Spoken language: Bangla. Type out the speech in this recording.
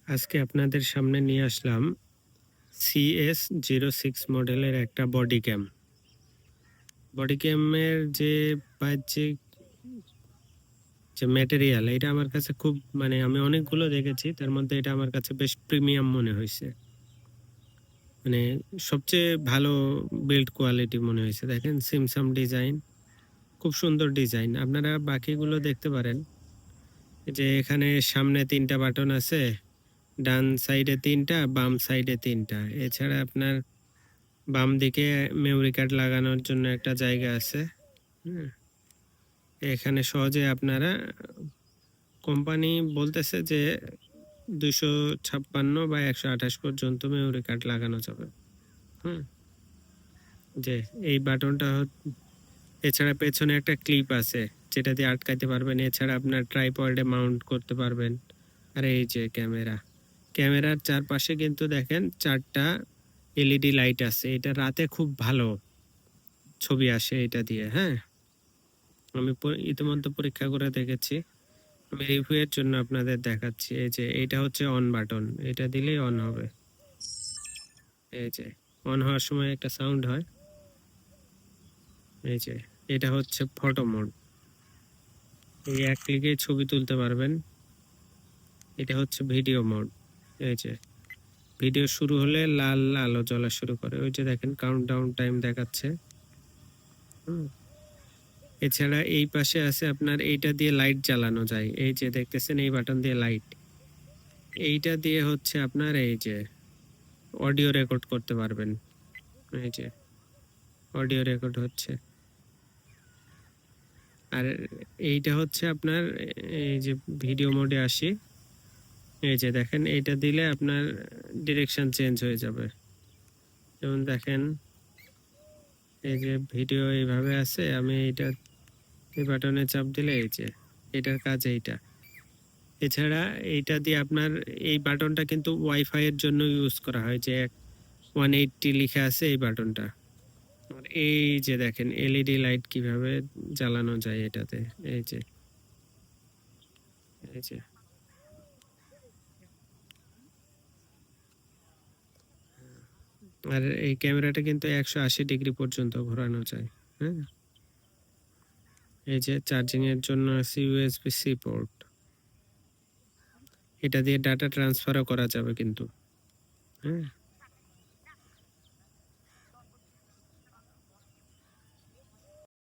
আজকে আপনাদের সামনে নিয়ে আসলাম CS06 মডেলের একটা বডি ক্যাম। বডি ক্যামের যে বাহ্যিক যে ম্যাটেরিয়াল, এটা আমার কাছে খুব আমি অনেকগুলো দেখেছি, তার মধ্যে এটা আমার কাছে বেশ প্রিমিয়াম মনে হয়েছে। মানে সবচেয়ে ভালো বিল্ড কোয়ালিটি মনে হয়েছে। দেখেন সিমসাম ডিজাইন, খুব সুন্দর ডিজাইন। আপনারা বাকিগুলো দেখতে পারেন যে এখানে সামনে 3টা বাটন আছে, ডান সাইডে 3টা, বাম সাইডে 3টা। এছাড়া আপনার বাম দিকে মেমরি কার্ড লাগানোর জন্য একটা জায়গা আছে। এখানে সহজে আপনারা, কোম্পানি বলতেছে যে 256 বা 128 পর্যন্ত মেমরি কার্ড লাগানো যাবে। যে এই বাটনটা এছাড়া পেছনে একটা ক্লিপ আছে যেটা দিয়ে আটকাইতে পারবেন। এছাড়া আপনার ট্রাইপডে মাউন্ট করতে পারবেন। আর এই যে ক্যামেরার চারপাশে কিন্তু দেখেন 4টা এলইডি লাইট আছে। এটা রাতে খুব ভালো ছবি আসে এটা দিয়ে। আমি ইতিমধ্যে পরীক্ষা করে দেখেছি। আমি রিভিউ এর জন্য আপনাদের দেখাচ্ছি। এই যে এইটা হচ্ছে অন বাটন, এটা দিলেই অন হবে। এই যে অন হওয়ার সময় একটা সাউন্ড হয়। এই যে এটা হচ্ছে ফটো মোড, এই এক ক্লিকে ছবি তুলতে পারবেন। এটা হচ্ছে ভিডিও মোড। এই যে ভিডিও শুরু হলে লাল আলো জ্বলা শুরু করে। ওই যে দেখেন কাউন্টডাউন টাইম দেখাচ্ছে। এছাড়া এই পাশে আছে আপনার, এইটা দিয়ে লাইট জ্বালানো যায়। এই যে দেখতেছেন এই বাটন দিয়ে লাইট। এইটা দিয়ে হচ্ছে আপনার এই যে অডিও রেকর্ড করতে পারবেন। এই যে অডিও রেকর্ড হচ্ছে। আর এইটা হচ্ছে আপনার, এই যে ভিডিও মোডে আসি। এই যে দেখেন এইটা দিলে আপনার ডিরেকশন চেঞ্জ হয়ে যাবে। যেমন দেখেন এই যে ভিডিও এইভাবে আছে, আমি এই বাটনে চাপ দিলে এই যে এটার কাজ এইটা। এছাড়া এইটা দিয়ে আপনার, এই বাটনটা কিন্তু ওয়াইফাই এর জন্য ইউজ করা হয়। যে 180 লেখা আছে এই বাটনটা। আর এই যে দেখেন এলইডি লাইট কিভাবে জ্বালানো যায় এটাতে। এই যে এই যে আর এই ক্যামেরাটা কিন্তু 180 ডিগ্রি পর্যন্ত ঘোরানো যায়। এই যে চার্জিং এর জন্য আছে USB-C পোর্ট, এটা দিয়ে ডাটা ট্রান্সফারও করা যাবে কিন্তু।